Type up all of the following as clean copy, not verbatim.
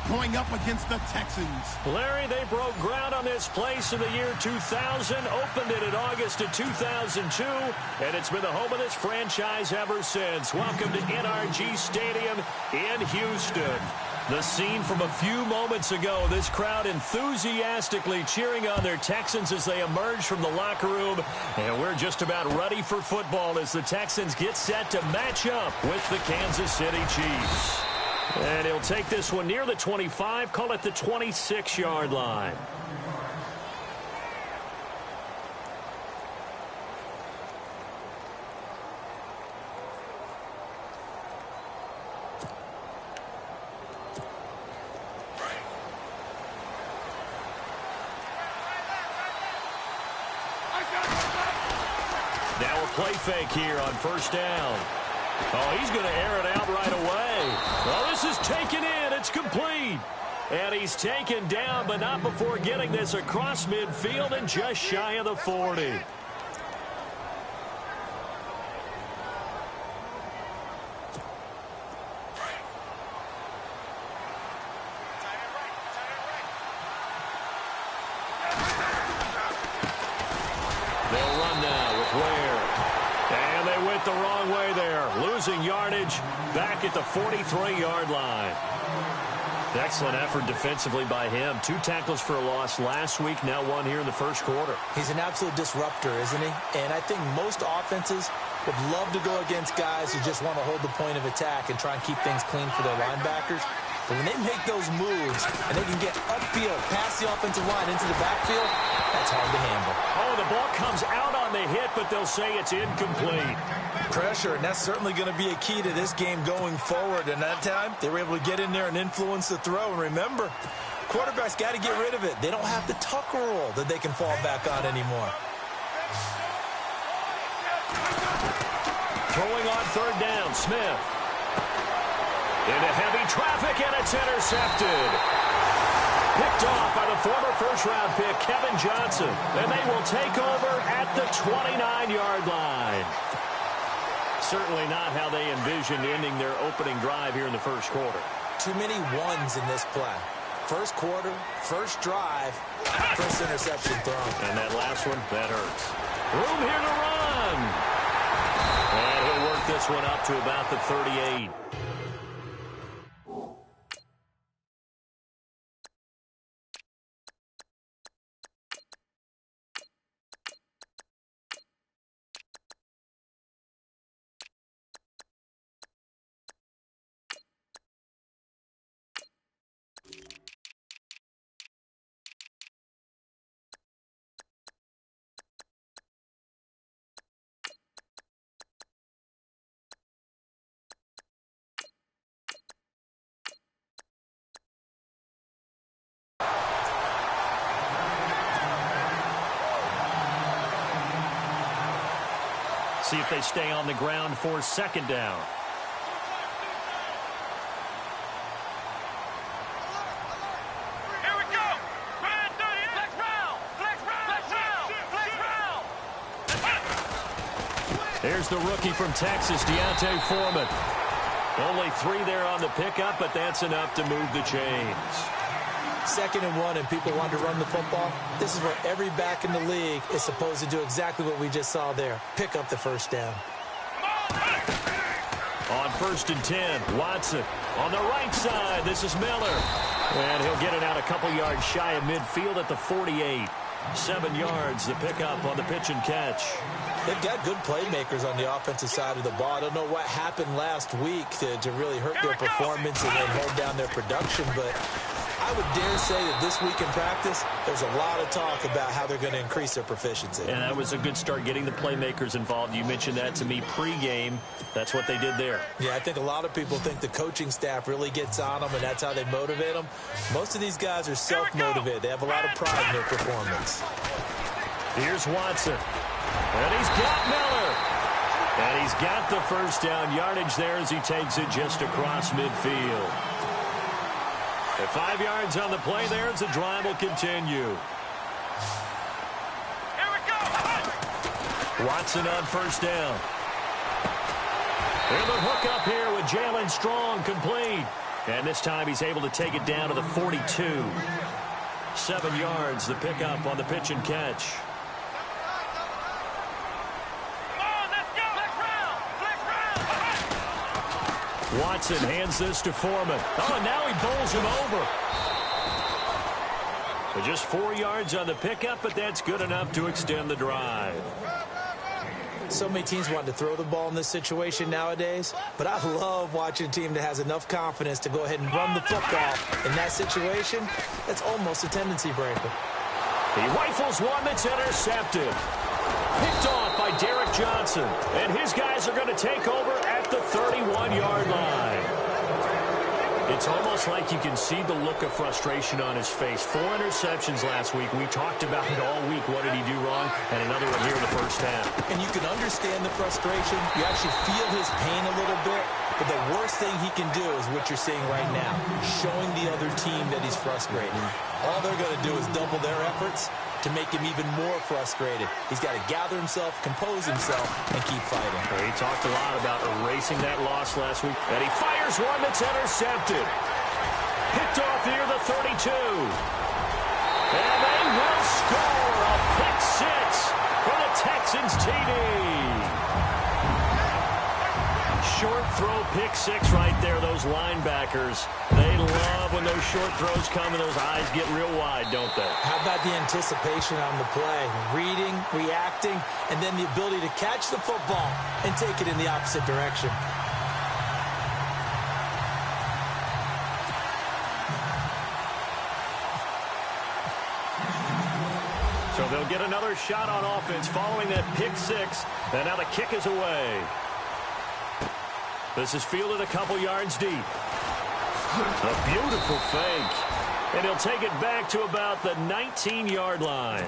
going up against the Texans. Larry, they broke ground on this place in the year 2000, opened it in August of 2002, and it's been the home of this franchise ever since. Welcome to NRG Stadium in Houston. The scene from a few moments ago, this crowd enthusiastically cheering on their Texans as they emerge from the locker room. And we're just about ready for football as the Texans get set to match up with the Kansas City Chiefs. And he'll take this one near the 25, call it the 26-yard line. Now a play fake here on first down. Oh, he's going to air it out right away. Well, this is taken in. It's complete. And he's taken down, but not before getting this across midfield and just shy of the 40. They'll run now with Ware. And they went the wrong way there. Losing yardage back at the 43-yard line. Excellent effort defensively by him. 2 tackles for a loss last week, now 1 here in the first quarter. He's an absolute disruptor, isn't he? And I think most offenses would love to go against guys who just want to hold the point of attack and try and keep things clean for their linebackers. But when they make those moves and they can get upfield past the offensive line into the backfield, that's hard to handle. Oh, the ball comes out on the hit, but they'll say it's incomplete. Pressure, and that's certainly going to be a key to this game going forward. And that time, they were able to get in there and influence the throw. And remember, quarterbacks got to get rid of it. They don't have the tucker roll that they can fall back on anymore. Throwing on third down, Smith. Into heavy traffic, and it's intercepted. Picked off by the former first-round pick, Kevin Johnson. And they will take over at the 29-yard line. Certainly not how they envisioned ending their opening drive here in the first quarter. Too many ones in this play. First quarter, first drive, first interception thrown. And that last one, that hurts. Room here to run. And he'll work this one up to about the 38. See if they stay on the ground for second down. Here we go. Flex round. There's the rookie from Texas, Deontay Foreman. Only 3 there on the pickup, but that's enough to move the chains. 2nd and 1 and people want to run the football. This is where every back in the league is supposed to do exactly what we just saw there. Pick up the first down. On 1st and 10, Watson. On the right side, this is Miller. And he'll get it out a couple yards shy of midfield at the 48. 7 yards, the pickup on the pitch and catch. They've got good playmakers on the offensive side of the ball. I don't know what happened last week to really hurt their performance and then hold down their production, but I would dare say that this week in practice, there's a lot of talk about how they're going to increase their proficiency. And that was a good start getting the playmakers involved. You mentioned that to me pregame. That's what they did there. Yeah, I think a lot of people think the coaching staff really gets on them, and that's how they motivate them. Most of these guys are self-motivated. They have a lot of pride in their performance. Here's Watson. And he's got Miller. And he's got the first down yardage there as he takes it just across midfield. At 5 yards on the play there as the drive will continue. Here we go. Watson on first down. And the hook up here with Jalen Strong complete. And this time he's able to take it down to the 42. 7 yards, the pickup on the pitch and catch. Watson hands this to Foreman. Oh, and now he bowls him over. So just 4 yards on the pickup, but that's good enough to extend the drive. So many teams want to throw the ball in this situation nowadays, but I love watching a team that has enough confidence to go ahead and run the football. In that situation, that's almost a tendency breaker. He rifles one that's intercepted. Picked off by Derek Johnson. And his guys are going to take over at the 31-yard line. It's almost like you can see the look of frustration on his face. 4 interceptions last week. We talked about it all week. What did he do wrong? And another one here in the first half. And you can understand the frustration. You actually feel his pain a little bit. But the worst thing he can do is what you're seeing right now, showing the other team that he's frustrated. All they're going to do is double their efforts to make him even more frustrated. He's got to gather himself, compose himself, and keep fighting. Well, he talked a lot about erasing that loss last week. And he fires one that's intercepted. Picked off near the 32. And they will score a pick 6 for the Texans TD. Short throw pick 6 right there. Those linebackers, they love when those short throws come and those eyes get real wide, don't they? How about the anticipation on the play? Reading, reacting, and then the ability to catch the football and take it in the opposite direction. So they'll get another shot on offense following that pick 6. And now the kick is away. This is fielded a couple yards deep. A beautiful fake. And he'll take it back to about the 19-yard line.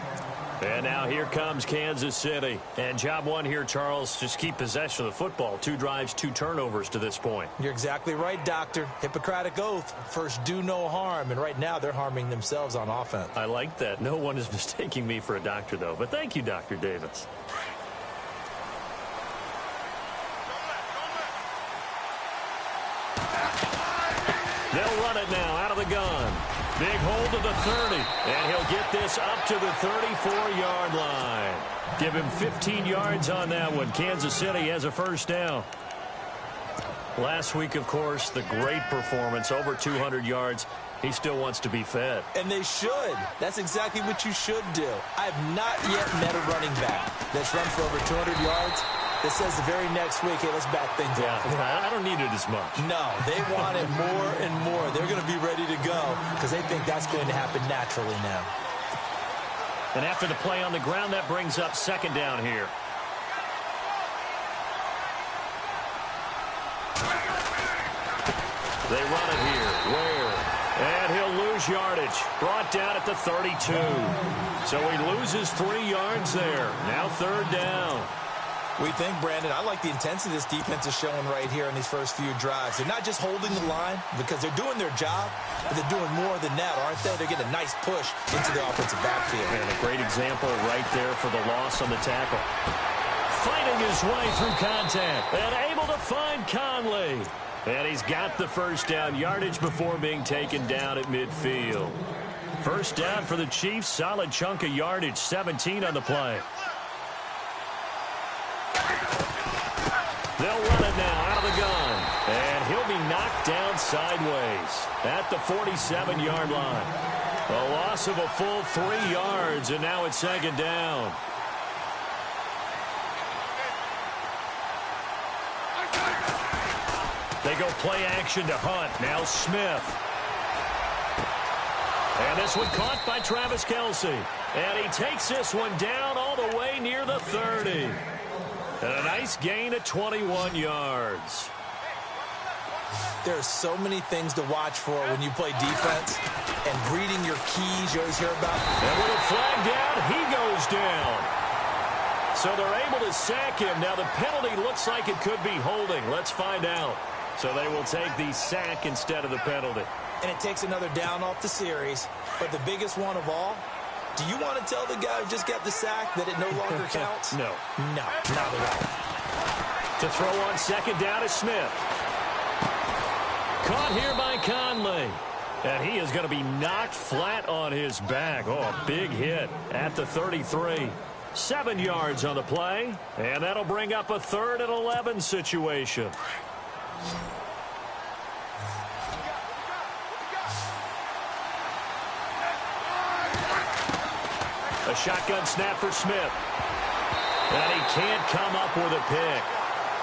And now here comes Kansas City. And job one here, Charles, just keep possession of the football. 2 drives, 2 turnovers to this point. You're exactly right, Doctor. Hippocratic oath. First, do no harm. And right now, they're harming themselves on offense. I like that. No one is mistaking me for a doctor, though. But thank you, Dr. Davis. They'll run it now out of the gun. Big hold to the 30. And he'll get this up to the 34-yard line. Give him 15 yards on that one. Kansas City has a first down. Last week, of course, the great performance, over 200 yards. He still wants to be fed. And they should. That's exactly what you should do. I have not yet met a running back that's run for over 200 yards that says the very next week, hey, let's back things off. I don't need it as much. No, they want it more and more. They're going to be ready to go because they think that's going to happen naturally now. And after the play on the ground, that brings up second down here. They run it here. Where? And he'll lose yardage. Brought down at the 32. So he loses 3 yards there. Now third down. We think, Brandon, I like the intensity this defense is showing right here in these first few drives. They're not just holding the line because they're doing their job, but they're doing more than that, aren't they? They're getting a nice push into the offensive backfield. And a great example right there for the loss on the tackle. Fighting his way through contact and able to find Conley. And he's got the first down yardage before being taken down at midfield. First down for the Chiefs. Solid chunk of yardage, 17 on the play. They'll run it now out of the gun. And he'll be knocked down sideways at the 47-yard line. A loss of a full 3 yards, and now it's second down. They go play action to Hunt. Now Smith. And this one caught by Travis Kelce. And he takes this one down all the way near the 30. And a nice gain of 21 yards. There are so many things to watch for when you play defense. And reading your keys, you always hear about. And with a flag down, he goes down. So they're able to sack him. Now the penalty looks like it could be holding. Let's find out. So they will take the sack instead of the penalty. And it takes another down off the series. But the biggest one of all, do you want to tell the guy who just got the sack that it no longer counts? No. No, not at all. To throw on second down is Smith. Caught here by Conley. And he is going to be knocked flat on his back. Oh, a big hit at the 33. 7 yards on the play. And that'll bring up a 3rd and 11 situation. A shotgun snap for Smith. And he can't come up with a pick.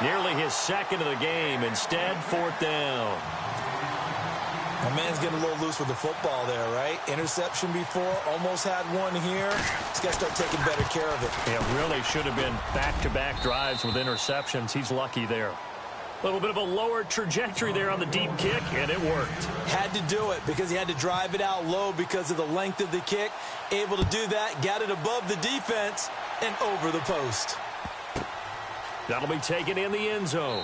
Nearly his 2nd of the game. Instead, 4th down. My man's getting a little loose with the football there, right? Interception before, almost had one here. He's got to start taking better care of it. Yeah, really should have been back-to-back drives with interceptions. He's lucky there. A little bit of a lower trajectory there on the deep kick, and it worked. Had to do it because he had to drive it out low because of the length of the kick. Able to do that, got it above the defense, and over the post. That'll be taken in the end zone.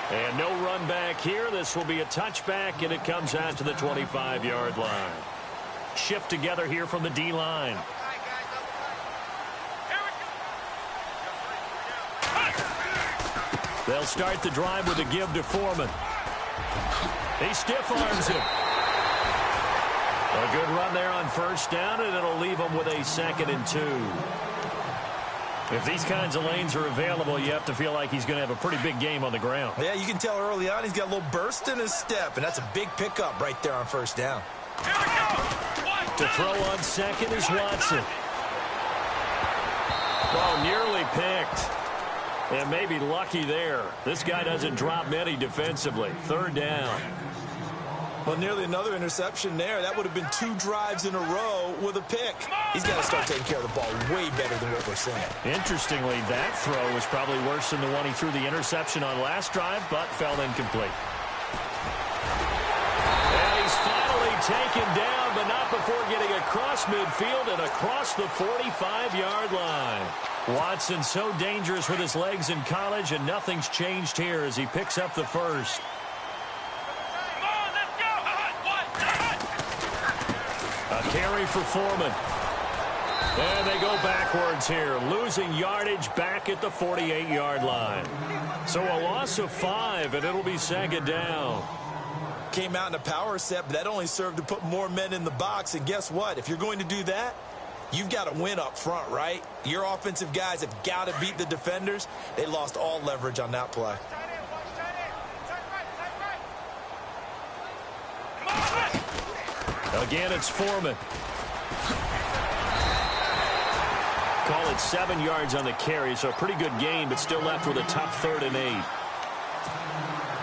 And no run back here. This will be a touchback, and it comes out to the 25-yard line. Shift together here from the D-line. They'll start the drive with a give to Foreman. He stiff-arms him. A good run there on 1st down, and it'll leave him with a 2nd and 2. If these kinds of lanes are available, you have to feel like he's going to have a pretty big game on the ground. Yeah, you can tell early on he's got a little burst in his step, and that's a big pickup right there on 1st down. To throw on 2nd is Watson. Oh, nearly picked. And maybe lucky there. This guy doesn't drop many defensively. 3rd down. Well, nearly another interception there. That would have been 2 drives in a row with a pick. He's got to start taking care of the ball way better than what we're seeing. Interestingly, that throw was probably worse than the one he threw the interception on last drive, but fell incomplete. And he's finally taken down, but not before getting across midfield and across the 45-yard line. Watson so dangerous with his legs in college, and nothing's changed here as he picks up the 1st. A carry for Foreman. And they go backwards here, losing yardage back at the 48-yard line. So a loss of 5, and it'll be 2nd down. Came out in a power set, but that only served to put more men in the box. And guess what? If you're going to do that, you've got to win up front, right? Your offensive guys have got to beat the defenders. They lost all leverage on that play. Again, it's Foreman. Call it 7 yards on the carry, so a pretty good gain, but still left with a tough 3rd and 8.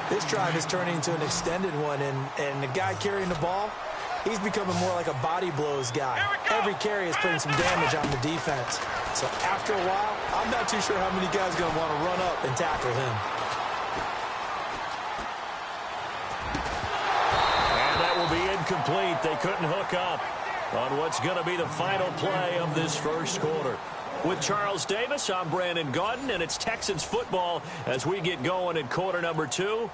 This drive is turning into an extended one, and the guy carrying the ball, he's becoming more like a body blows guy. Every carry is putting some damage on the defense. So after a while, I'm not too sure how many guys are going to want to run up and tackle him. And that will be incomplete. They couldn't hook up on what's going to be the final play of this 1st quarter. With Charles Davis, I'm Brandon Gaudin, and it's Texans football as we get going in quarter number 2.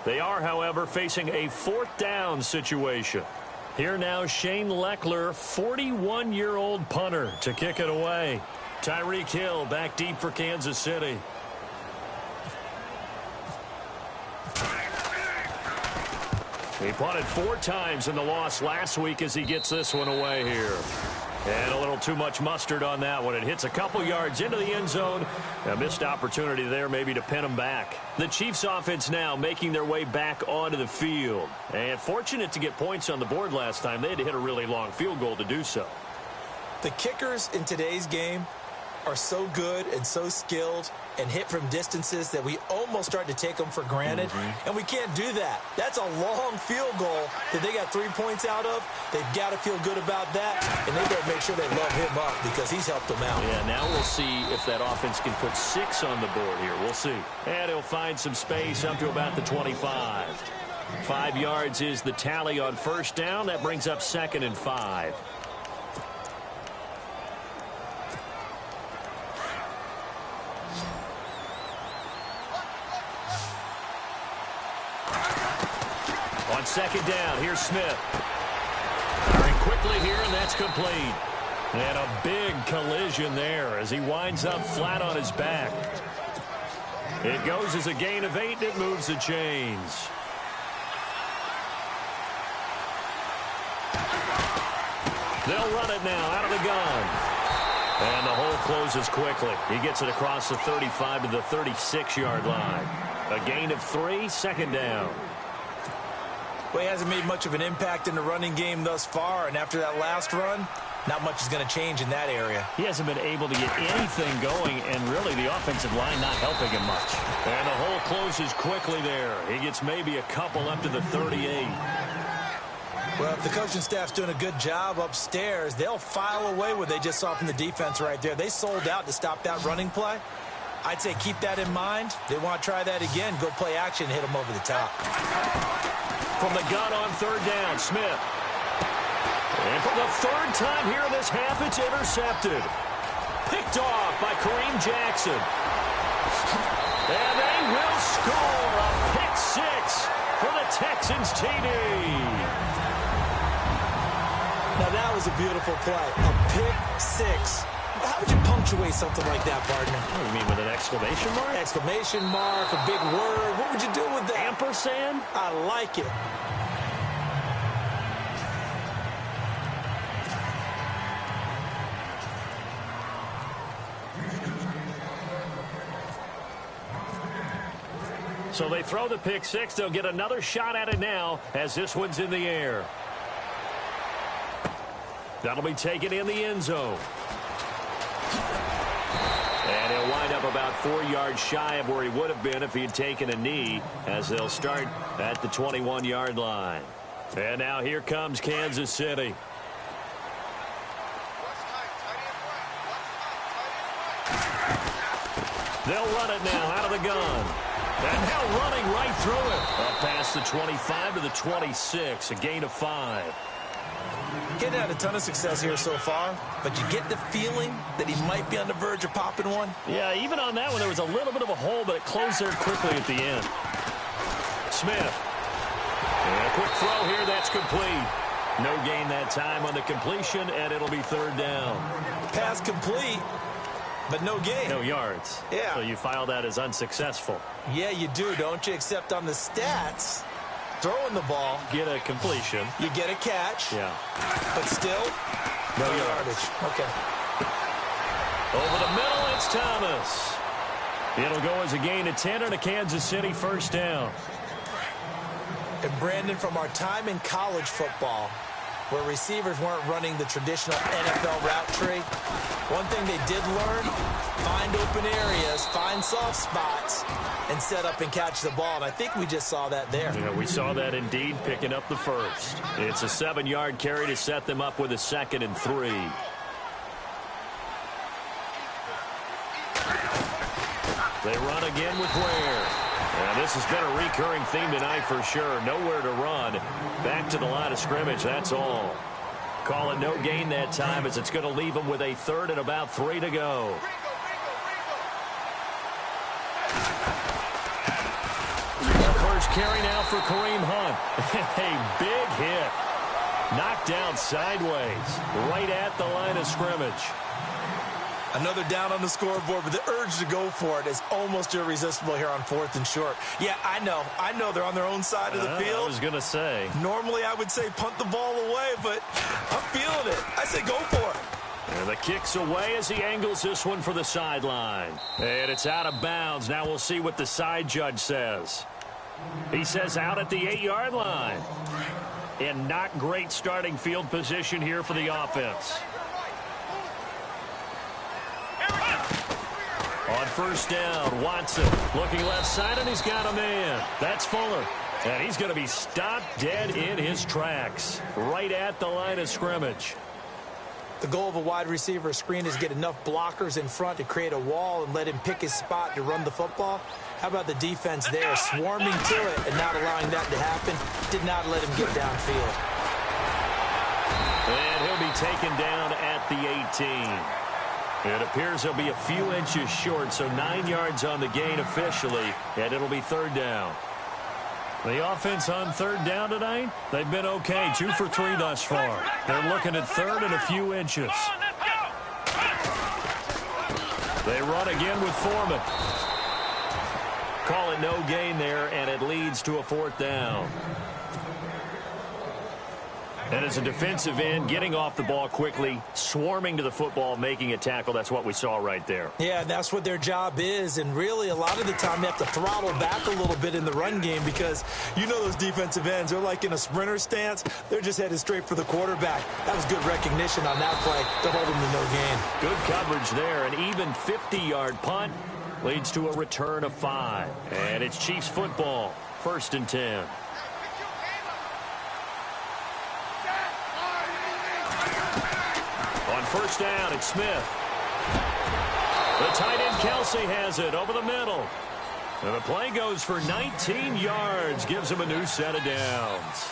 They are, however, facing a 4th down situation. Here now, Shane Leckler, 41-year-old punter, to kick it away. Tyreek Hill back deep for Kansas City. He punted 4 times in the loss last week as he gets this one away here. And a little too much mustard on that one. It hits a couple yards into the end zone. A missed opportunity there maybe to pin him back. The Chiefs offense now making their way back onto the field. And fortunate to get points on the board last time. They had to hit a really long field goal to do so. The kickers in today's game are so good and so skilled and hit from distances that we almost start to take them for granted. And we can't do that. That's a long field goal that they got 3 points out of. They've got to feel good about that, and they better make sure they love him up because he's helped them out. Yeah, now we'll see if that offense can put 6 on the board here. We'll see. And he'll find some space up to about the 25. 5 yards is the tally on 1st down. That brings up 2nd and 5. On 2nd down, here's Smith. Firing quickly here, and that's complete. And a big collision there as he winds up flat on his back. It goes as a gain of 8, and it moves the chains. They'll run it now out of the gun. And the hole closes quickly. He gets it across the 35 to the 36-yard line. A gain of 3, second down. Well, he hasn't made much of an impact in the running game thus far, and after that last run, not much is going to change in that area. He hasn't been able to get anything going, and really the offensive line not helping him much. And the hole closes quickly there. He gets maybe a couple up to the 38. Well, if the coaching staff's doing a good job upstairs, they'll file away what they just saw from the defense right there. They sold out to stop that running play. I'd say keep that in mind. They want to try that again, go play action, hit them over the top. From the gun on third down, Smith. And for the third time here in this half, it's intercepted. Picked off by Kareem Jackson. And they will score a pick six for the Texans TD. Now that was a beautiful play. A pick six. How would you punctuate something like that, partner? What do you mean, with an exclamation mark? Exclamation mark, a big word. What would you do with that? Ampersand? I like it. So they throw the pick six. They'll get another shot at it now as this one's in the air. That'll be taken in the end zone. And he'll wind up about 4 yards shy of where he would have been if he had taken a knee, as they'll start at the 21-yard line. And now here comes Kansas City. They'll run it now out of the gun. And now running right through it. Up past the 25 to the 26, a gain of 5. Getting had a ton of success here so far, but you get the feeling that he might be on the verge of popping one. Yeah, even on that one, there was a little bit of a hole, but it closed there quickly at the end. Smith. And a quick throw here, that's complete. No gain that time on the completion, and it'll be third down. Pass complete, but no gain. No yards. Yeah. So you file that as unsuccessful. Yeah, you do, don't you? Except on the stats, throwing the ball, Get a completion. you get a catch, Yeah. but still, no yardage. Okay. Over the middle, it's Thomas. It'll go as a gain of 10 and a Kansas City first down. And Brandon, from our time in college football, where receivers weren't running the traditional NFL route tree, one thing they did learn, find open areas, find soft spots, and set up and catch the ball. And I think we just saw that there. Yeah, we saw that indeed, picking up the first. It's a 7-yard carry to set them up with a 2nd and 3. They run again with Ware. And this has been a recurring theme tonight for sure. Nowhere to run. Back to the line of scrimmage, that's all. Call it no gain that time, as it's going to leave them with a 3rd and about 3 to go. First carry now for Kareem Hunt. A big hit. Knocked down sideways, right at the line of scrimmage. Another down on the scoreboard, but the urge to go for it is almost irresistible here on 4th and short. Yeah, I know they're on their own side of the field. I was going to say. Normally I would say punt the ball away, but I'm feeling it. I say go for it. And the kick's away as he angles this one for the sideline. And it's out of bounds. Now we'll see what the side judge says. He says out at the 8-yard line. And not great starting field position here for the offense. On first down, Watson looking left side, and he's got a man. That's Fuller. And he's going to be stopped dead in his tracks, right at the line of scrimmage. The goal of a wide receiver screen is get enough blockers in front to create a wall and let him pick his spot to run the football. How about the defense there, swarming to it and not allowing that to happen? Did not let him get downfield. And he'll be taken down at the 18. It appears he'll be a few inches short, so 9 yards on the gain officially, and it'll be third down. The offense on third down tonight, they've been okay, 2 for 3 thus far. They're looking at third and a few inches. They run again with Foreman. Call it no gain there, and it leads to a 4th down. And as a defensive end, getting off the ball quickly, swarming to the football, making a tackle, that's what we saw right there. Yeah, that's what their job is. And really, a lot of the time, they have to throttle back a little bit in the run game because you know those defensive ends, they're like in a sprinter stance. They're just headed straight for the quarterback. That was good recognition on that play to hold them to no gain. Good coverage there. An even 50-yard punt leads to a return of 5. And it's Chiefs football, 1st and 10. On 1st down, it's Smith. The tight end Kelsey has it over the middle. And the play goes for 19 yards, gives him a new set of downs.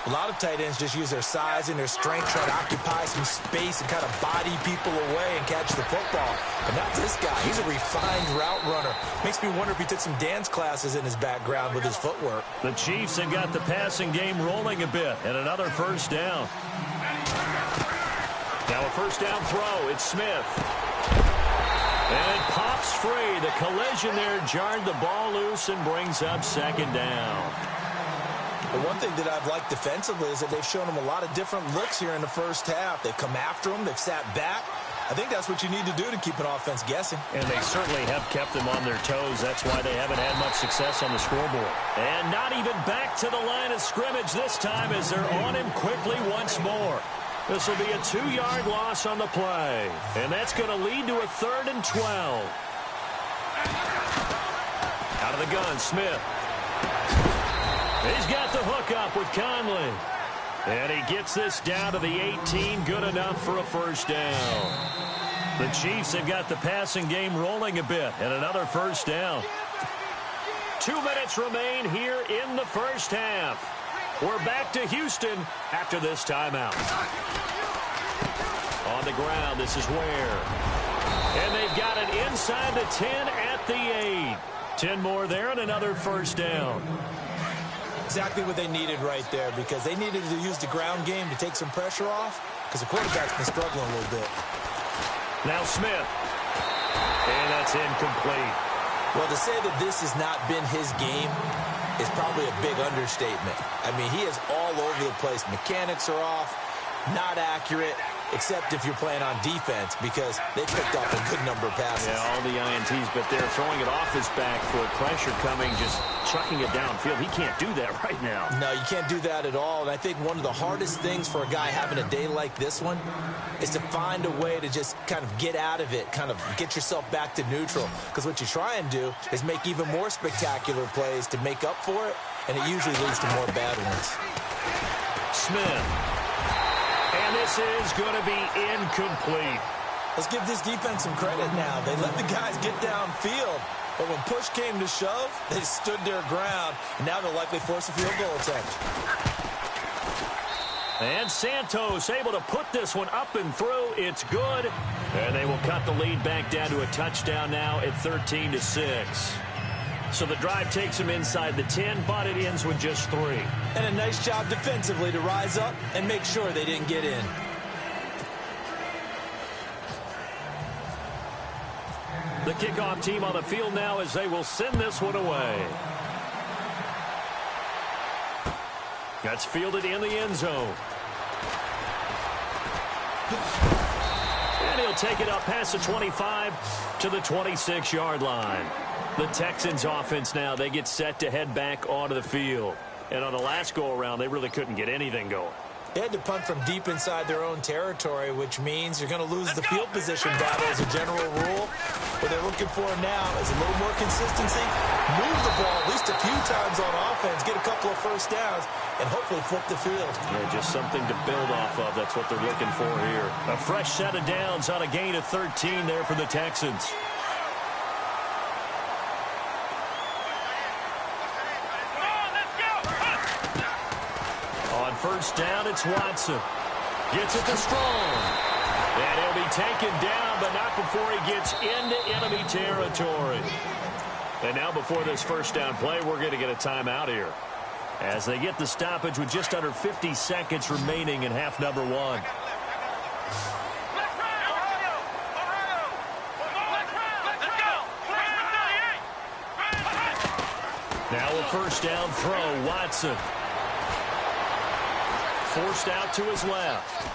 A lot of tight ends just use their size and their strength, try to occupy some space and kind of body people away and catch the football. But not this guy. He's a refined route runner. Makes me wonder if he took some dance classes in his background with his footwork. The Chiefs have got the passing game rolling a bit, and another 1st down. Now a 1st down throw. It's Smith. And it pops free. The collision there jarred the ball loose and brings up 2nd down. The one thing that I've liked defensively is that they've shown him a lot of different looks here in the 1st half. They've come after him. They've sat back. I think that's what you need to do to keep an offense guessing. And they certainly have kept them on their toes. That's why they haven't had much success on the scoreboard. And not even back to the line of scrimmage this time as they're on him quickly once more. This will be a 2-yard loss on the play. And that's going to lead to a 3rd and 12. Out of the gun, Smith. He's got the hook up with Conley. And he gets this down to the 18. Good enough for a 1st down. The Chiefs have got the passing game rolling a bit. And another 1st down. 2 minutes remain here in the 1st half. We're back to Houston after this timeout. On the ground, this is Ware. And they've got it inside the 10 at the 8. 10 more there and another 1st down. Exactly what they needed right there because they needed to use the ground game to take some pressure off because the quarterback's been struggling a little bit. Now Smith. And that's incomplete. Well, to say that this has not been his game is probably a big understatement. I mean, he is all over the place. Mechanics are off, not accurate, except if you're playing on defense because they picked off a good number of passes. Yeah, all the INTs, but they're throwing it off his back for pressure coming, just chucking it downfield. He can't do that right now. No, you can't do that at all. And I think one of the hardest things for a guy having a day like this one is to find a way to just kind of get out of it, kind of get yourself back to neutral. Because what you try and do is make even more spectacular plays to make up for it, and it usually leads to more bad ones. Smith. And this is going to be incomplete. Let's give this defense some credit now. They let the guys get downfield, but when push came to shove, they stood their ground, and now they'll likely force a field goal attempt. And Santos able to put this one up and through. It's good. And they will cut the lead back down to a touchdown now at 13-6. So the drive takes them inside the 10, but it ends with just 3. And a nice job defensively to rise up and make sure they didn't get in. The kickoff team on the field now as they will send this one away. That's fielded in the end zone. And he'll take it up past the 25 to the 26-yard line. The Texans offense now, they get set to head back onto the field. And on the last go-around, they really couldn't get anything going. They had to punt from deep inside their own territory, which means you're going to lose the field position battle as a general rule. What they're looking for now is a little more consistency, move the ball at least a few times on offense, get a couple of 1st downs, and hopefully flip the field. Yeah, just something to build off of. That's what they're looking for here. A fresh set of downs on a gain of 13 there for the Texans. On 1st down, it's Watson. Gets it to Strong. And he'll be taken down, but not before he gets into enemy territory. And now before this 1st down play, we're going to get a timeout here, as they get the stoppage with just under 50 seconds remaining in half number 1. Now a 1st down throw, Watson. forced out to his left.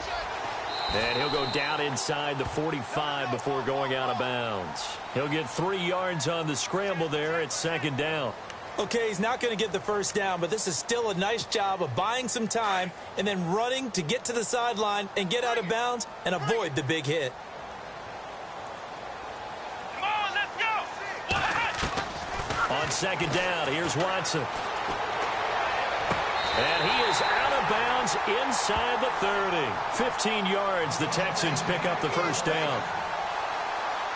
And he'll go down inside the 45 before going out of bounds. He'll get 3 yards on the scramble there at second down. Okay, he's not going to get the first down, but this is still a nice job of buying some time and then running to get to the sideline and get out of bounds and avoid the big hit. Come on, let's go. On second down, here's Watson. And he is out of bounds inside the 30. 15 yards, the Texans pick up the first down.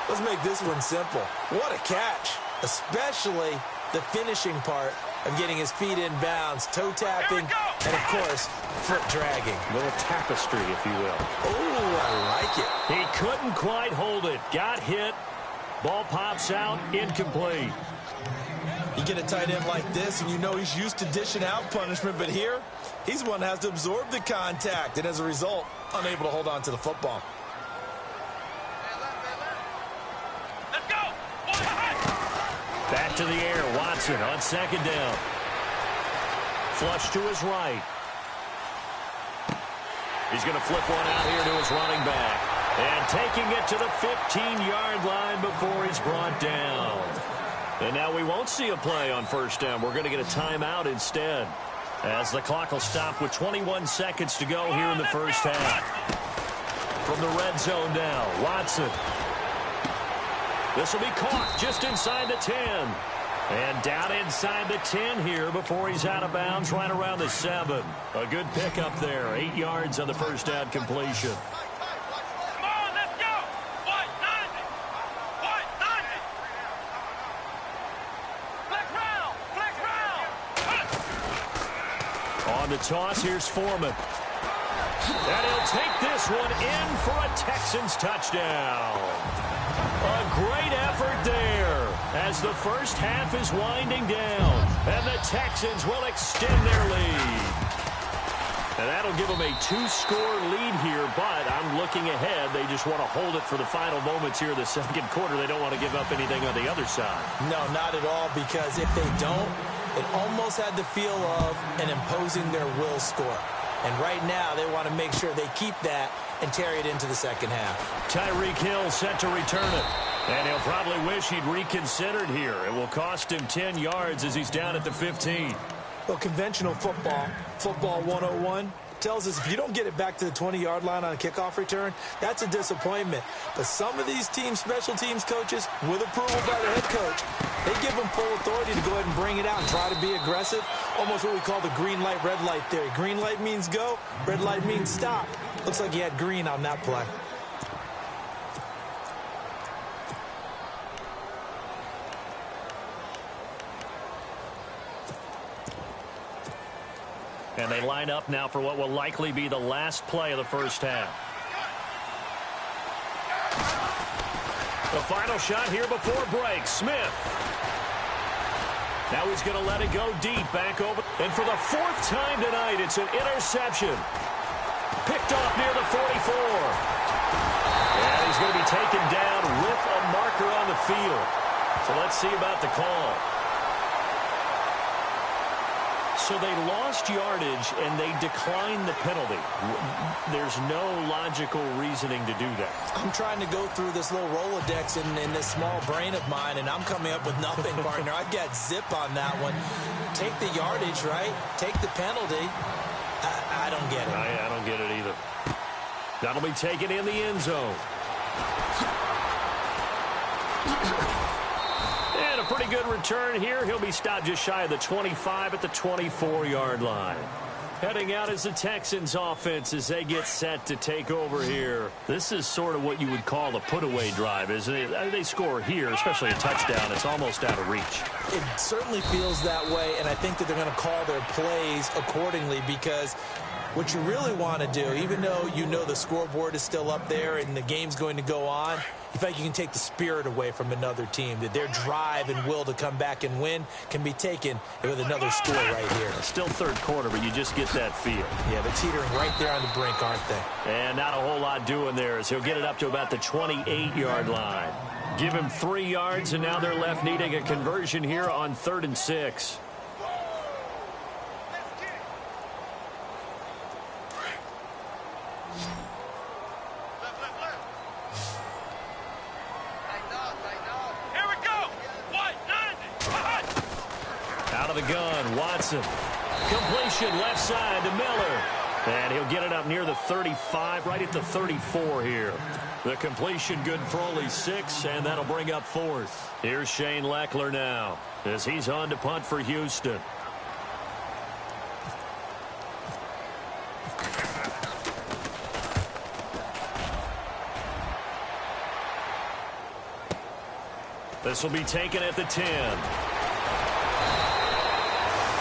Let's make this one simple. What a catch, especially the finishing part of getting his feet in bounds, toe tapping, and, of course, foot dragging. A little tapestry, if you will. Oh, I like it. He couldn't quite hold it. Got hit. Ball pops out, incomplete. You get a tight end like this, and you know he's used to dishing out punishment, but here, he's one that has to absorb the contact, and as a result, unable to hold on to the football. Let's go. Back to the air, Watson on second down. Flush to his right. He's going to flip one out here to his running back. And taking it to the 15-yard line before he's brought down. And now we won't see a play on first down. We're going to get a timeout instead, as the clock will stop with 21 seconds to go here in the first half. From the red zone now, Watson. This will be caught just inside the 10. And down inside the 10 here before he's out of bounds right around the 7. A good pickup there. 8 yards on the first down completion. Come on, let's go. White 90. White 90. Flex round. Flex round. On the toss, here's Foreman. And he'll take this one in for a Texans touchdown. A great effort there as the first half is winding down. And the Texans will extend their lead. And that'll give them a 2-score lead here, but I'm looking ahead. They just want to hold it for the final moments here in the second quarter. They don't want to give up anything on the other side. No, not at all, because if they don't, it almost had the feel of an imposing their will score. And right now, they want to make sure they keep that and carry it into the second half. Tyreek Hill set to return it. And he'll probably wish he'd reconsidered here. It will cost him 10 yards as he's down at the 15. Well, conventional football 101, tells us if you don't get it back to the 20-yard line on a kickoff return, that's a disappointment. But some of these teams, special teams coaches, with approval by the head coach, they give them full authority to go ahead and bring it out and try to be aggressive. Almost what we call the green light, red light theory. Green light means go, red light means stop. Looks like he had green on that play. And they line up now for what will likely be the last play of the first half. The final shot here before break. Smith. Now he's going to let it go deep, back over. And for the 4th time tonight, it's an interception. Picked off near the 44. And he's going to be taken down with a marker on the field. So let's see about the call. So they lost yardage, and they declined the penalty. There's no logical reasoning to do that. I'm trying to go through this little Rolodex in this small brain of mine, and I'm coming up with nothing, partner. I've got zip on that one. Take the yardage, right? Take the penalty. I don't get it. I don't get it either. That'll be taken in the end zone. And a pretty good return here. He'll be stopped just shy of the 25 at the 24-yard line. Heading out as the Texans offense as they get set to take over here. This is sort of what you would call a put-away drive, isn't it? They score here, especially a touchdown. It's almost out of reach. It certainly feels that way, and I think that they're going to call their plays accordingly, because what you really want to do, even though you know the scoreboard is still up there and the game's going to go on, in fact, you can take the spirit away from another team, that their drive and will to come back and win can be taken with another score right here. Still third quarter, but you just get that feel. Yeah, they're teetering right there on the brink, aren't they? And not a whole lot doing there as he'll get it up to about the 28-yard line. Give him 3 yards, and now they're left needing a conversion here on 3rd and 6. Here we go. White 90. Out of the gun, Watson. Completion left side to Miller. And he'll get it up near the 35, right at the 34 here. The completion good for only 6, and that'll bring up 4th. Here's Shane Leckler now as he's on to punt for Houston. This will be taken at the 10.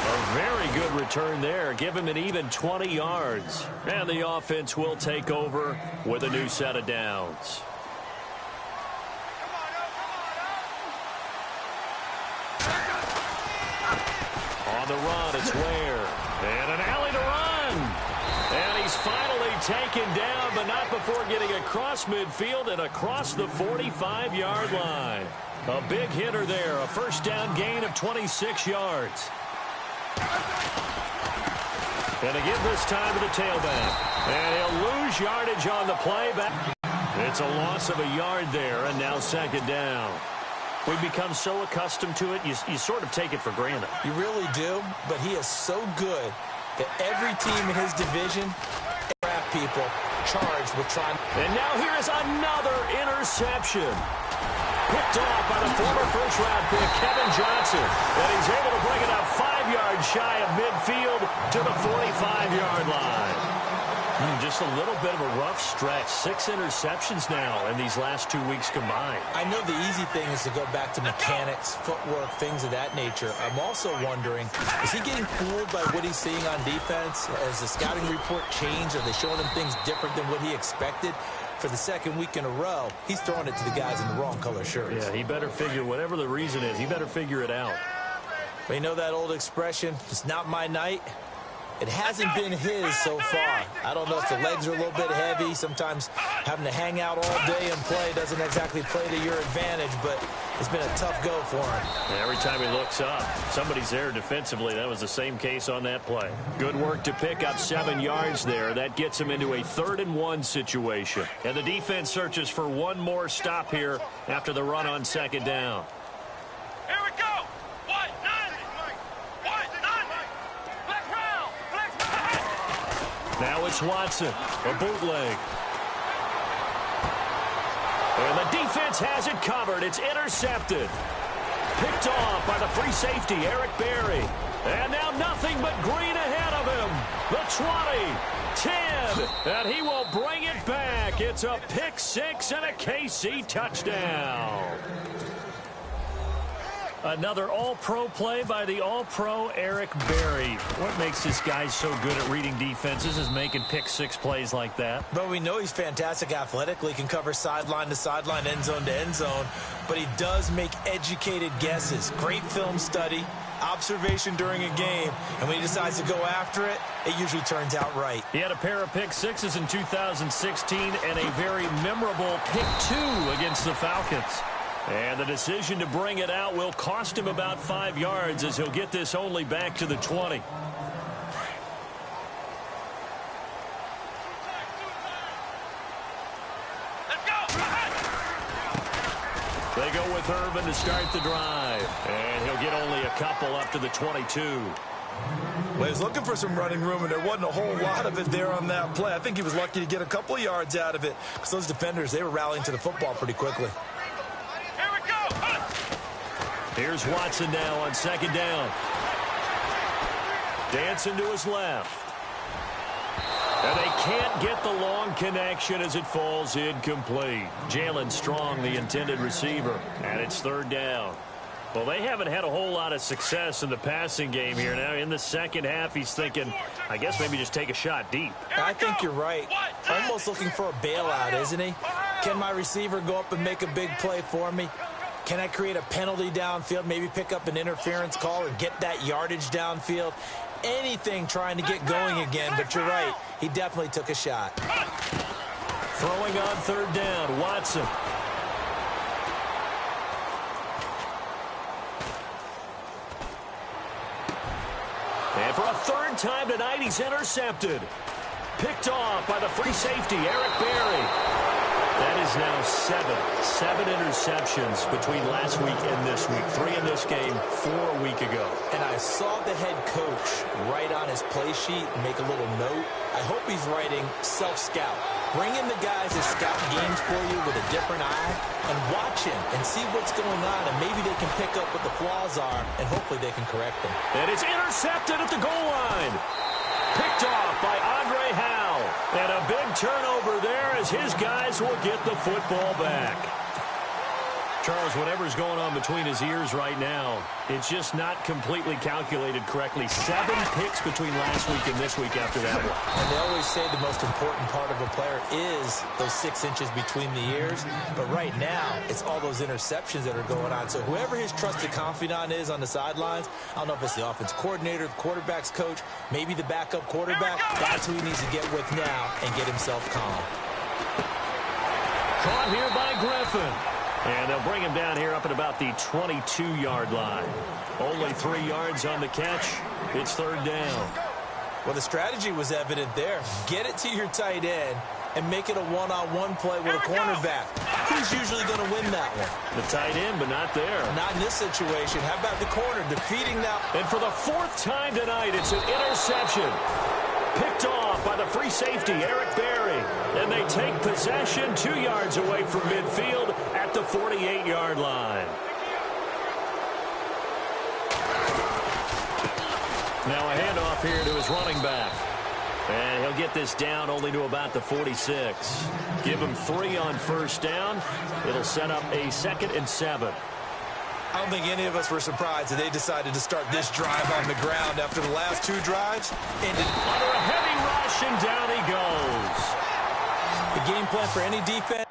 A very good return there. Give him an even 20 yards. And the offense will take over with a new set of downs. On the run, it's Ware. And an alley to run. And he's finally taken down, but not before getting across midfield and across the 45-yard line. A big hitter there. A first down gain of 26 yards. And again this time to the tailback. And he'll lose yardage on the play back. It's a loss of a yard there, and now second down. We've become so accustomed to it, you sort of take it for granted. You really do, but he is so good that every team in his division, people charged with trying. And now here is another interception. Picked off by the former first-round pick, Kevin Johnson. And he's able to bring it up 5 yards shy of midfield to the 45-yard line. Just a little bit of a rough stretch. 6 interceptions now in these last 2 weeks combined. I know the easy thing is to go back to mechanics, footwork, things of that nature. I'm also wondering, is he getting fooled by what he's seeing on defense? Has the scouting report changed? Are they showing him things different than what he expected? For the second week in a row, he's throwing it to the guys in the wrong color shirts. Yeah, he better figure, whatever the reason is, he better figure it out. But you know that old expression, it's not my night? It hasn't been his so far. I don't know if the legs are a little bit heavy. Sometimes having to hang out all day and play doesn't exactly play to your advantage, but it's been a tough go for him. Yeah, every time he looks up, somebody's there defensively. That was the same case on that play. Good work to pick up 7 yards there. That gets him into a 3rd-and-1 situation. And the defense searches for one more stop here after the run on second down. Here we go. White 90. White 90. Flex round. Flex. Now it's Watson, a bootleg. And the defense has it covered. It's intercepted. Picked off by the free safety, Eric Berry. And now nothing but green ahead of him. The 20, 10, and he will bring it back. It's a pick 6 and a KC touchdown. Another all-pro play by the all-pro Eric Berry. What makes this guy so good at reading defenses is making pick 6 plays like that. But we know he's fantastic athletically, can cover sideline to sideline, end zone to end zone. But he does make educated guesses. Great film study, observation during a game. And when he decides to go after it, it usually turns out right. He had a pair of pick 6s in 2016 and a very memorable pick 2 against the Falcons. And the decision to bring it out will cost him about 5 yards as he'll get this only back to the 20. Let's go. They go with Urban to start the drive. And he'll get only a couple up to the 22. Well, he was looking for some running room, and there wasn't a whole lot of it there on that play. I think he was lucky to get a couple of yards out of it because those defenders, they were rallying to the football pretty quickly. Here's Watson now on second down. Dancing to his left. And they can't get the long connection as it falls incomplete. Jalen Strong, the intended receiver, and it's 3rd down. Well, they haven't had a whole lot of success in the passing game here. Now, in the second half, he's thinking, I guess maybe just take a shot deep. I think you're right. Almost looking for a bailout, isn't he? Can my receiver go up and make a big play for me? Can I create a penalty downfield, maybe pick up an interference call or get that yardage downfield? Anything trying to get going again, but you're right. He definitely took a shot. Throwing on 3rd down, Watson. And for a 3rd time tonight, he's intercepted. Picked off by the free safety, Eric Berry. That is now seven interceptions between last week and this week. 3 in this game, 4 a week ago. And I saw the head coach write on his play sheet and make a little note. I hope he's writing self-scout. Bring in the guys that scout games for you with a different eye and watch him and see what's going on, and maybe they can pick up what the flaws are, and hopefully they can correct them. And it's intercepted at the goal line. Picked off by Andre Howell. And a big turnover there as his guys will get the football back. Charles, whatever's going on between his ears right now, it's just not completely calculated correctly. 7 picks between last week and this week after that one. And they always say the most important part of a player is those 6 inches between the ears. But right now, it's all those interceptions that are going on. So whoever his trusted confidant is on the sidelines, I don't know if it's the offense coordinator, the quarterback's coach, maybe the backup quarterback, that's who he needs to get with now and get himself calm. Caught here by Griffin. And they'll bring him down here up at about the 22-yard line. Only 3 yards on the catch. It's 3rd down. Well, the strategy was evident there. Get it to your tight end and make it a one-on-one play with a cornerback. Who's usually going to win that one? The tight end, but not there. Not in this situation. How about the corner defeating that? And for the 4th time tonight, it's an interception. Picked off by the free safety, Eric Berry. And they take possession 2 yards away from midfield at the 48-yard line. Now a handoff here to his running back. And he'll get this down only to about the 46. Give him 3 on 1st down. It'll set up a 2nd and 7. I don't think any of us were surprised that they decided to start this drive on the ground after the last 2 drives. Ended under a heavy rush, and down he goes. The game plan for any defense.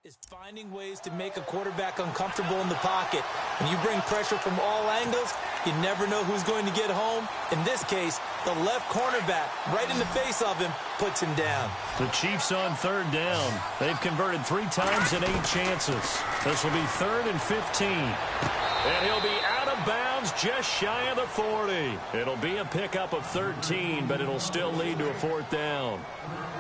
Is finding ways to make a quarterback uncomfortable in the pocket. When you bring pressure from all angles, you never know who's going to get home. In this case, the left cornerback, right in the face of him, puts him down. The Chiefs on 3rd down. They've converted 3 times in 8 chances. This will be 3rd and 15. And he'll be out of bounds just shy of the 40. It'll be a pickup of 13, but it'll still lead to a 4th down.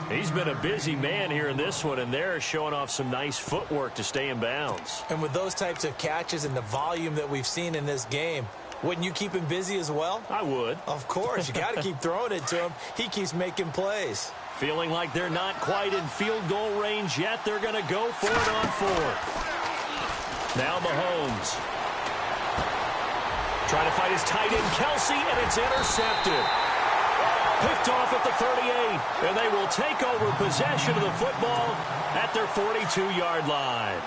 He's been a busy man here in this one, and they're showing off some nice footwork to stay in bounds. And with those types of catches and the volume that we've seen in this game, wouldn't you keep him busy as well? I would. Of course. You got to keep throwing it to him. He keeps making plays. Feeling like they're not quite in field goal range yet. They're going to go for it on 4th. Now Mahomes. Trying to fight his tight end, Kelsey, and it's intercepted. Picked off at the 38, and they will take over possession of the football at their 42-yard line.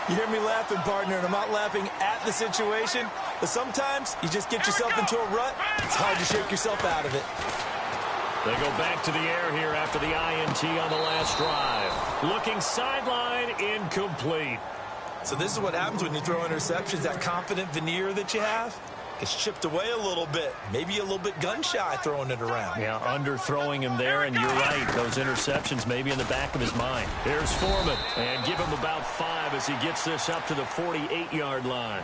You hear me laughing, partner, and I'm not laughing at the situation, but sometimes you just get yourself into a rut. It's hard to shake yourself out of it. They go back to the air here after the INT on the last drive. Looking sideline, incomplete. So this is what happens when you throw interceptions, that confident veneer that you have. It's chipped away a little bit. Maybe a little bit gun-shy throwing it around. Yeah, underthrowing him there, and you're right. Those interceptions maybe in the back of his mind. Here's Foreman, and give him about 5 as he gets this up to the 48-yard line.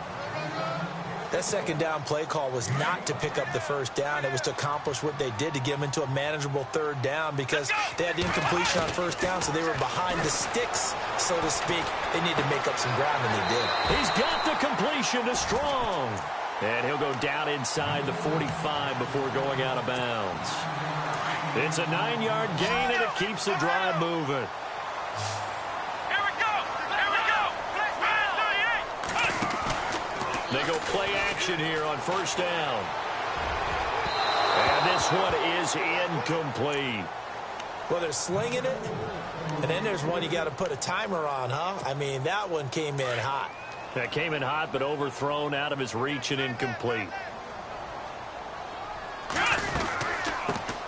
That 2nd down play call was not to pick up the 1st down. It was to accomplish what they did, to get them into a manageable 3rd down, because they had incompletion on 1st down, so they were behind the sticks, so to speak. They need to make up some ground, and they did. He's got the completion to Strong. And he'll go down inside the 45 before going out of bounds. It's a 9-yard gain, and it keeps the drive moving. Here we go! Here we go! They go play action here on 1st down. And this one is incomplete. Well, they're slinging it, and then there's one you got to put a timer on, huh? I mean, that one came in hot. That came in hot, but overthrown, out of his reach, and incomplete.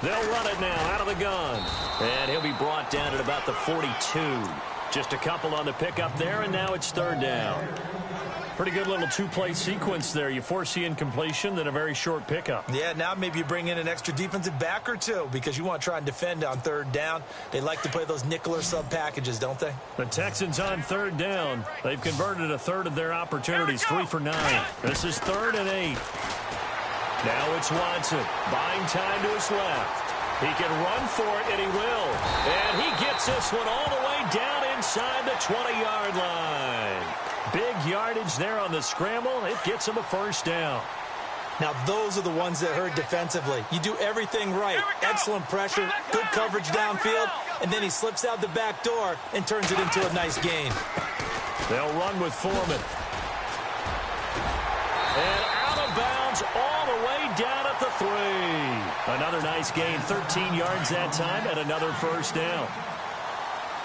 They'll run it now out of the gun. And he'll be brought down at about the 42. Just a couple on the pickup there, and now it's third down. Pretty good little two-play sequence there. You force the incompletion, then a very short pickup. Yeah, now maybe you bring in an extra defensive back or two because you want to try and defend on third down. They like to play those nickel or sub packages, don't they? The Texans on third down. They've converted a third of their opportunities, 3 for 9. This is 3rd and 8. Now it's Watson, buying time to his left. He can run for it, and he will. And he gets this one all the way down inside the 20-yard line. Big yardage there on the scramble. It gets him a first down. Now, those are the ones that hurt defensively. You do everything right. Excellent pressure, good coverage downfield, and then he slips out the back door and turns it into a nice gain. They'll run with Foreman. And out of bounds all the way down at the 3. Another nice gain, 13 yards that time, and another first down.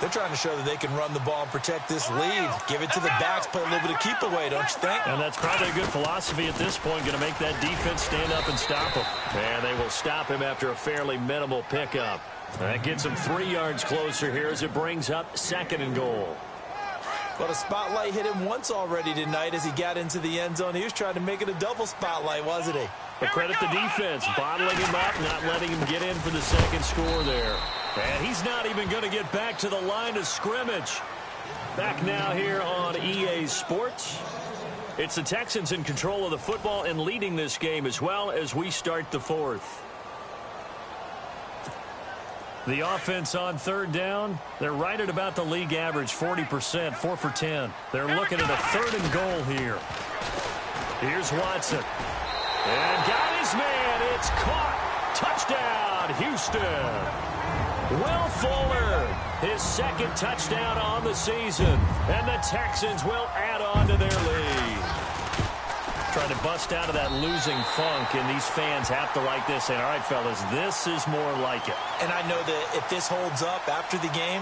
They're trying to show that they can run the ball and protect this lead. Give it to the backs, play a little bit of keep away, don't you think? And that's probably a good philosophy at this point, going to make that defense stand up and stop him. And they will stop him after a fairly minimal pickup. That gets him 3 yards closer here as it brings up 2nd and goal. But a spotlight hit him once already tonight as he got into the end zone. He was trying to make it a double spotlight, wasn't he? But credit the defense, bottling him up, not letting him get in for the second score there. And he's not even going to get back to the line of scrimmage. Back now here on EA Sports. It's the Texans in control of the football and leading this game as well as we start the 4th. The offense on third down, they're right at about the league average, 40%, 4 for 10. They're looking at a 3rd and goal here. Here's Watson. And got his man. It's caught. Touchdown, Houston. Will Fuller, his 2nd touchdown on the season. And the Texans will add on to their lead. Trying to bust out of that losing funk, and these fans have to like this. And all right, fellas, this is more like it. And I know that if this holds up after the game,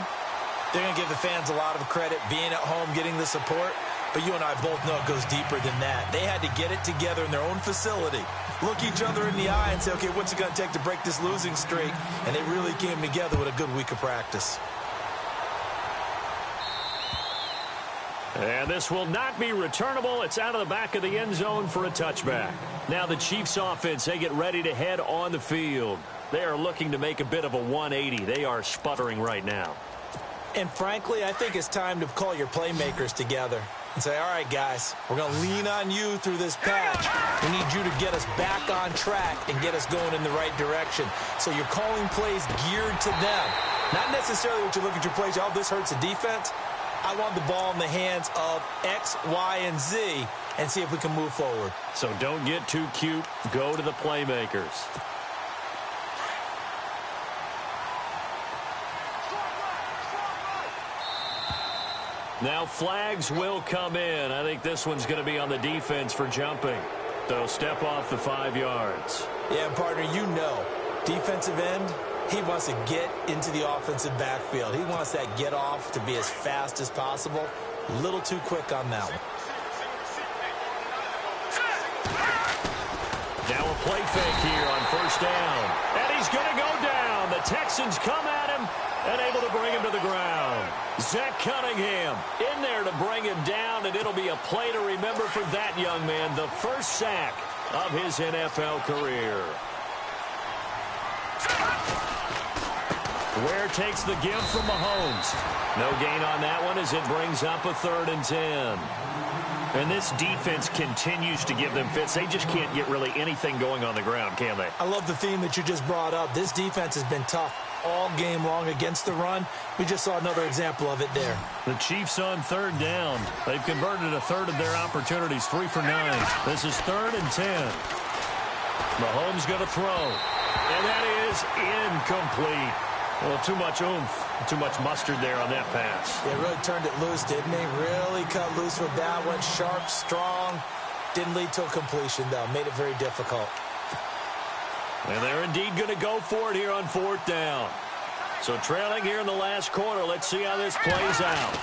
they're going to give the fans a lot of credit, being at home, getting the support. But you and I both know it goes deeper than that. They had to get it together in their own facility, look each other in the eye and say, okay, what's it going to take to break this losing streak? And they really came together with a good week of practice. And this will not be returnable. It's out of the back of the end zone for a touchback. Now the Chiefs offense, they get ready to head on the field. They are looking to make a bit of a 180. They are sputtering right now. And frankly, I think it's time to call your playmakers together and say, all right, guys, we're going to lean on you through this patch. We need you to get us back on track and get us going in the right direction. So you're calling plays geared to them. Not necessarily what you look at your plays, oh, this hurts the defense. I want the ball in the hands of X, Y, and Z and see if we can move forward. So don't get too cute. Go to the playmakers. Now flags will come in. I think this one's going to be on the defense for jumping. They'll step off the 5 yards. Yeah, partner, you know, defensive end, he wants to get into the offensive backfield. He wants that get off to be as fast as possible. A little too quick on that one. Now a play fake here on first down. And he's going to go down. The Texans come at him and able to bring him to the ground. Zach Cunningham in there to bring him down, and it'll be a play to remember for that young man. The first sack of his NFL career. Ware takes the give from Mahomes. No gain on that one as it brings up a 3rd and 10. And this defense continues to give them fits. They just can't get really anything going on the ground, can they? I love the theme that you just brought up. This defense has been tough all game long against the run. We just saw another example of it there. The Chiefs on 3rd down. They've converted a 1/3 of their opportunities, 3 for 9. This is 3rd and 10. Mahomes going to throw. And that is incomplete. Well, too much oomph, too much mustard there on that pass. Yeah, really turned it loose, didn't he? Really cut loose with that one. Sharp, strong. Didn't lead to a completion, though. Made it very difficult. And they're indeed going to go for it here on 4th down. So trailing here in the last quarter. Let's see how this plays out.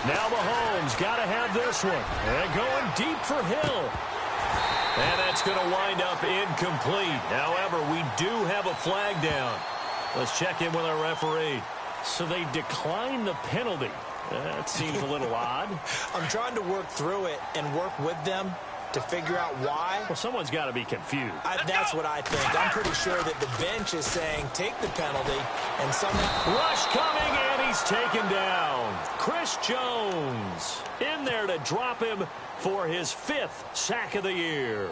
Now Mahomes got to have this one. And going deep for Hill. And that's going to wind up incomplete. However, we do have a flag down. Let's check in with our referee. So they declined the penalty. That seems a little odd. I'm trying to work through it and work with them to figure out why. Well, someone's got to be confused. That's what I think. I'm pretty sure that the bench is saying take the penalty, and somehow... Rush coming, and he's taken down. Chris Jones in there to drop him for his 5th sack of the year.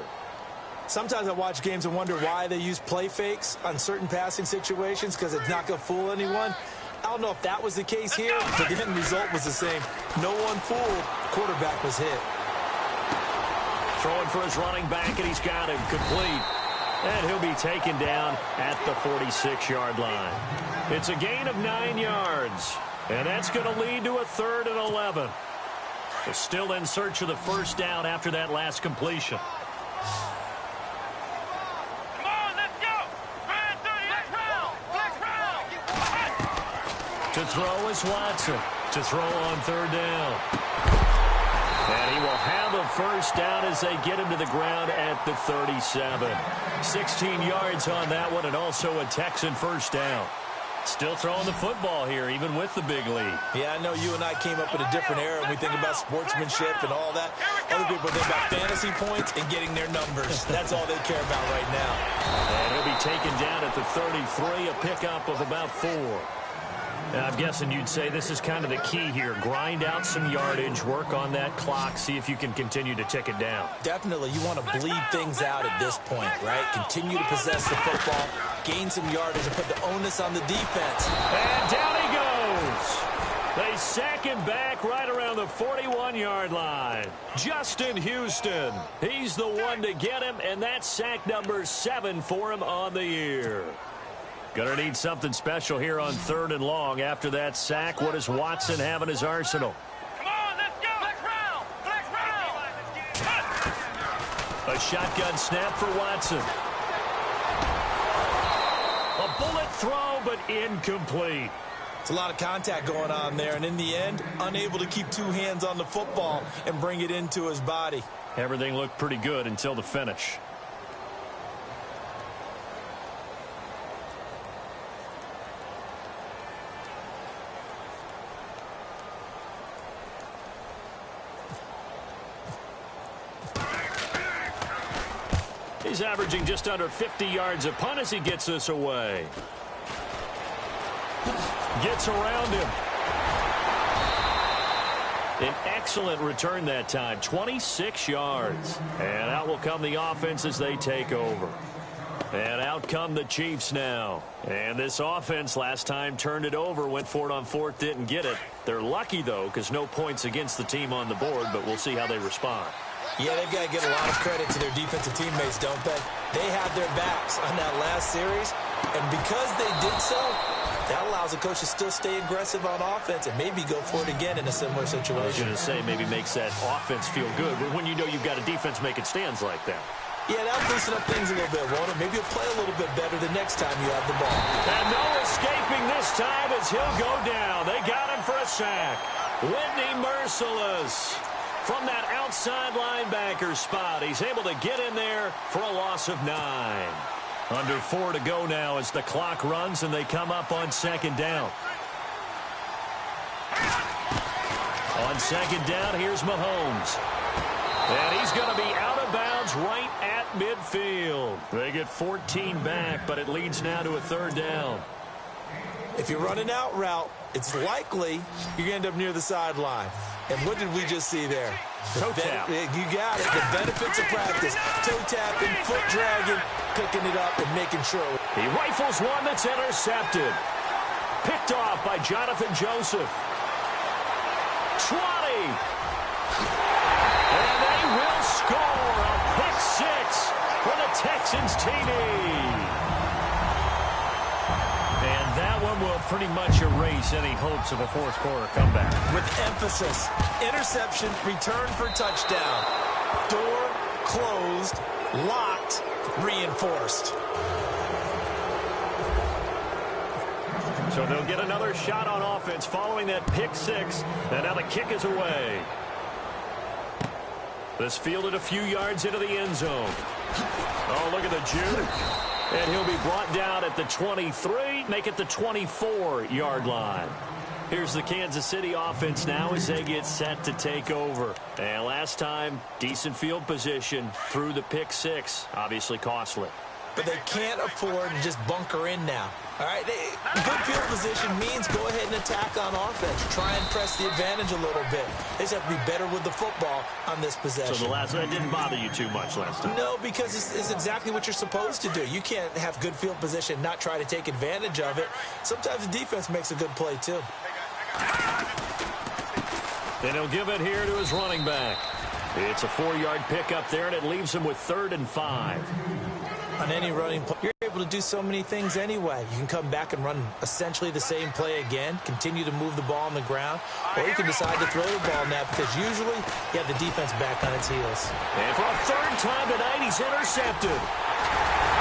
Sometimes I watch games and wonder why they use play fakes on certain passing situations, because it's not going to fool anyone. I don't know if that was the case here, but the end result was the same. No one fooled. Quarterback was hit. Throwing for his running back, and he's got him complete. And he'll be taken down at the 46-yard line. It's a gain of 9 yards, and that's going to lead to a 3rd and 11. They're still in search of the first down after that last completion. Come on, let's go. To throw is Watson. To throw on 3rd down. And he will have a first down as they get him to the ground at the 37. 16 yards on that one, and also a Texan first down. Still throwing the football here, even with the big lead. Yeah, I know you and I came up in a different era, and we think about sportsmanship and all that. Other people think about fantasy points and getting their numbers. That's all they care about right now. And he'll be taken down at the 33, a pickup of about 4. Now, I'm guessing you'd say this is kind of the key here. Grind out some yardage, work on that clock, see if you can continue to tick it down. Definitely, you want to bleed things out at this point, right? Continue to possess the football, gain some yardage, and put the onus on the defense. And down he goes. They sack him back right around the 41-yard line. Justin Houston, he's the one to get him, and that's sack number 7 for him on the year. Gonna need something special here on 3rd and long. After that sack, what does Watson have in his arsenal? Come on, let's go. Flex round. A shotgun snap for Watson. A bullet throw, but incomplete. It's a lot of contact going on there, and in the end, unable to keep 2 hands on the football and bring it into his body. Everything looked pretty good until the finish. He's averaging just under 50 yards a punt as he gets this away. Gets around him. An excellent return that time, 26 yards. And out will come the offense as they take over. And out come the Chiefs now. And this offense last time turned it over, went for it on 4th, didn't get it. They're lucky, though, because no points against the team on the board, but we'll see how they respond. Yeah, they've got to give a lot of credit to their defensive teammates, don't they? They had their backs on that last series, and because they did so, that allows the coach to still stay aggressive on offense and maybe go for it again in a similar situation. I was going to say maybe makes that offense feel good when you know you've got a defense making stands like that. Yeah, that'll loosen up things a little bit, won't it? Maybe you'll play a little bit better the next time you have the ball. And no escaping this time as he'll go down. They got him for a sack. Whitney Merciless. From that outside linebacker spot, he's able to get in there for a loss of 9. Under 4 to go now as the clock runs and they come up on 2nd down. On 2nd down, here's Mahomes. And he's going to be out of bounds right at midfield. They get 14 back, but it leads now to a 3rd down. If you run an out route, it's likely you're going to end up near the sideline. And what did we just see there? Toe tap. You got it. The benefits of practice. Toe tapping, foot dragging, picking it up and making sure. He rifles one that's intercepted. Picked off by Jonathan Joseph. 20. And they will score a pick 6 for the Texans TD. And that one will pretty much erase any hopes of a 4th quarter comeback. With emphasis, interception, return for touchdown. Door closed, locked, reinforced. So they'll get another shot on offense following that pick 6. And now the kick is away. This fielded a few yards into the end zone. Oh, look at the juke. And he'll be brought down at the 23, make it the 24-yard line. Here's the Kansas City offense now as they get set to take over. And last time, decent field position through the pick six. Obviously costly. But they can't afford to just bunker in now. All right, good field position means go ahead and attack on offense. Try and press the advantage a little bit. They just have to be better with the football on this possession. So the last one didn't bother you too much last time? No, because it's exactly what you're supposed to do. You can't have good field position, not try to take advantage of it. Sometimes the defense makes a good play, too. Then he'll give it here to his running back. It's a 4-yard pickup there, and it leaves him with 3rd and 5. On any running play, you're able to do so many things anyway. You can come back and run essentially the same play again, continue to move the ball on the ground, or you can decide to throw the ball now because usually you have the defense back on its heels. And for a 3rd time tonight, he's intercepted.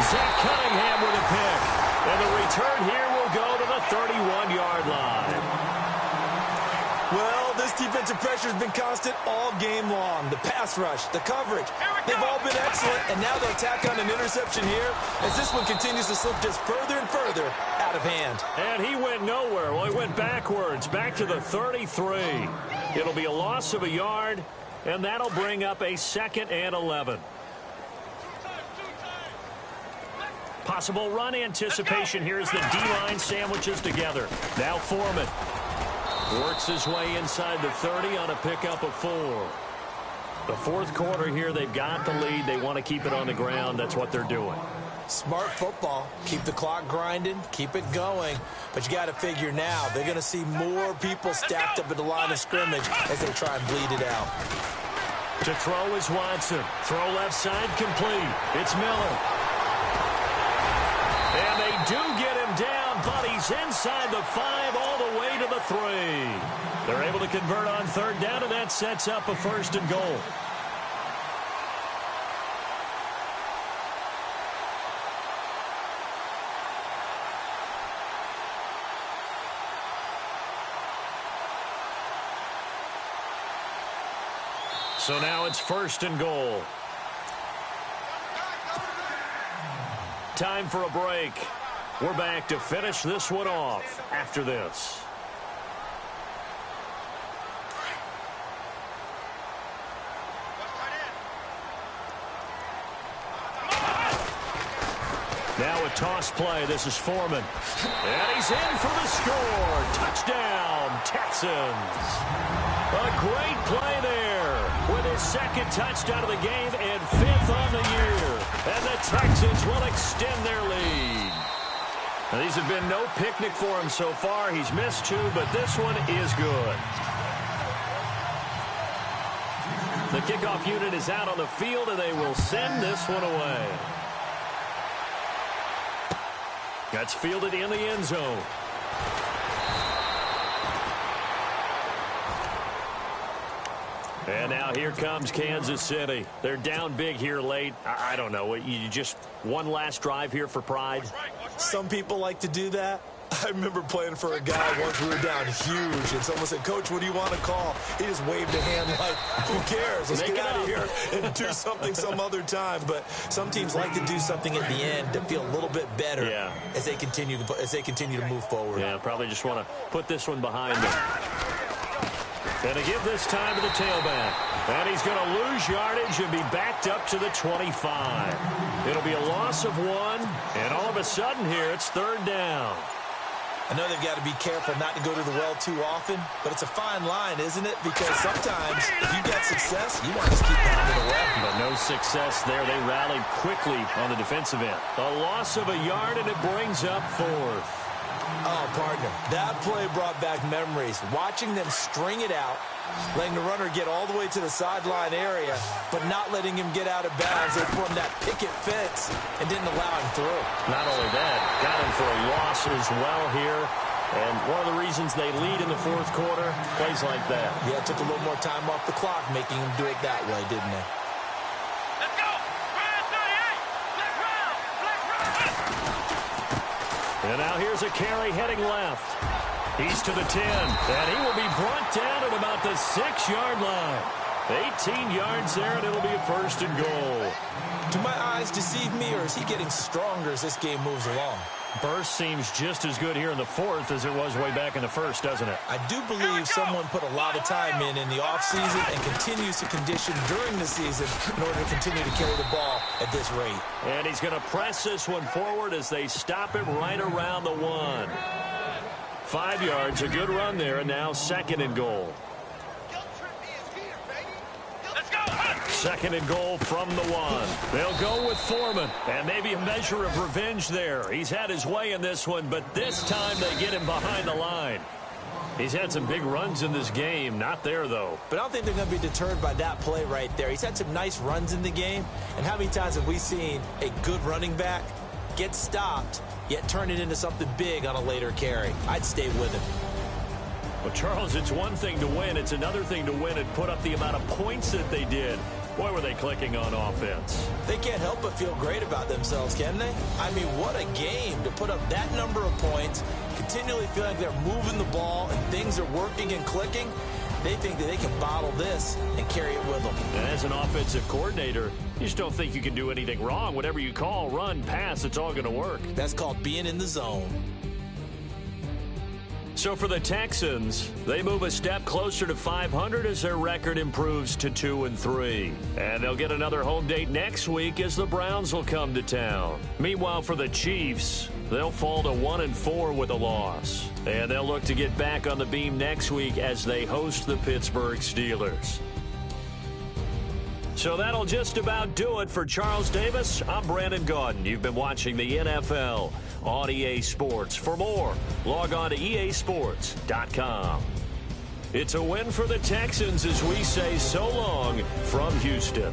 Zach Cunningham with a pick. And the return here will go to the 31-yard line. Well, this defensive pressure has been constant all game long. The pass rush, the coverage, they've all been excellent. And now they'll tack on an interception here as this one continues to slip just further and further out of hand. And he went nowhere. Well, he went backwards, back to the 33. It'll be a loss of a yard, and that'll bring up a 2nd and 11. Possible run anticipation here as the D-line sandwiches together. Now Foreman works his way inside the 30 on a pickup of 4. The 4th quarter here, they've got the lead. They want to keep it on the ground. That's what they're doing. Smart football. Keep the clock grinding. Keep it going. But you got to figure now, they're going to see more people stacked up at the line of scrimmage as they try and bleed it out. To throw is Watson. Throw left side complete. It's Miller. And they do get him down, but he's inside the 5 all the way to the 3. They're able to convert on 3rd down, and that sets up a 1st and goal. So now it's 1st and goal. Time for a break. We're back to finish this one off after this. Now a toss play. This is Foreman. And he's in for the score. Touchdown, Texans. A great play there with his 2nd touchdown of the game and 5th on the year. And the Texans will extend their lead. Now, these have been no picnic for him so far. He's missed 2, but this one is good. The kickoff unit is out on the field, and they will send this one away. That's fielded in the end zone. And now here comes Kansas City. They're down big here late. I don't know. You just one last drive here for pride? Some people like to do that. I remember playing for a guy once we were down huge, and someone said, "Coach, what do you want to call?" He just waved a hand like, who cares? Let's get out of here and do something some other time. But some teams like to do something at the end to feel a little bit better as they continue to move forward. Yeah, probably just want to put this one behind them. And to give this time to the tailback. And he's going to lose yardage and be backed up to the 25. It'll be a loss of 1, and all of a sudden here it's 3rd down. I know they've got to be careful not to go to the well too often, but it's a fine line, isn't it? Because sometimes if you get success, you want to just keep pounding away. But no success there. They rallied quickly on the defensive end. A loss of a yard, and it brings up 4th. Oh, partner, that play brought back memories. Watching them string it out, letting the runner get all the way to the sideline area, but not letting him get out of bounds. They formed that picket fence and didn't allow him through. Not only that, got him for a loss as well here. And one of the reasons they lead in the 4th quarter, plays like that. Yeah, it took a little more time off the clock, making him do it that way, didn't it? Let's go! Ryan 38! Black round! Black round! And now here's a carry heading left. He's to the 10, and he will be brought down at about the 6-yard line. 18 yards there, and it'll be a 1st and goal. Do my eyes deceive me, or is he getting stronger as this game moves along? Burst seems just as good here in the 4th as it was way back in the 1st, doesn't it? I do believe someone put a lot of time in the offseason and continues to condition during the season in order to continue to carry the ball at this rate. And he's going to press this one forward as they stop him right around the 1. 5 yards, a good run there, and now 2nd and goal. 2nd and goal from the 1. They'll go with Foreman, and maybe a measure of revenge there. He's had his way in this one, but this time they get him behind the line. He's had some big runs in this game. Not there, though. But I don't think they're going to be deterred by that play right there. He's had some nice runs in the game, and how many times have we seen a good running back get stopped, yet turn it into something big on a later carry? I'd stay with him. Well, Charles, it's one thing to win. It's another thing to win and put up the amount of points that they did. Boy, were they clicking on offense. They can't help but feel great about themselves, can they? I mean, what a game to put up that number of points, continually feeling like they're moving the ball and things are working and clicking. They think that they can bottle this and carry it with them. And as an offensive coordinator, you just don't think you can do anything wrong. Whatever you call, run, pass, it's all going to work. That's called being in the zone. So for the Texans, they move a step closer to 500 as their record improves to 2-3. And they'll get another home date next week as the Browns will come to town. Meanwhile, for the Chiefs, they'll fall to 1-4 with a loss. And they'll look to get back on the beam next week as they host the Pittsburgh Steelers. So that'll just about do it for Charles Davis. I'm Brandon Gaudin. You've been watching the NFL on EA Sports. For more, log on to easports.com. It's a win for the Texans as we say so long from Houston.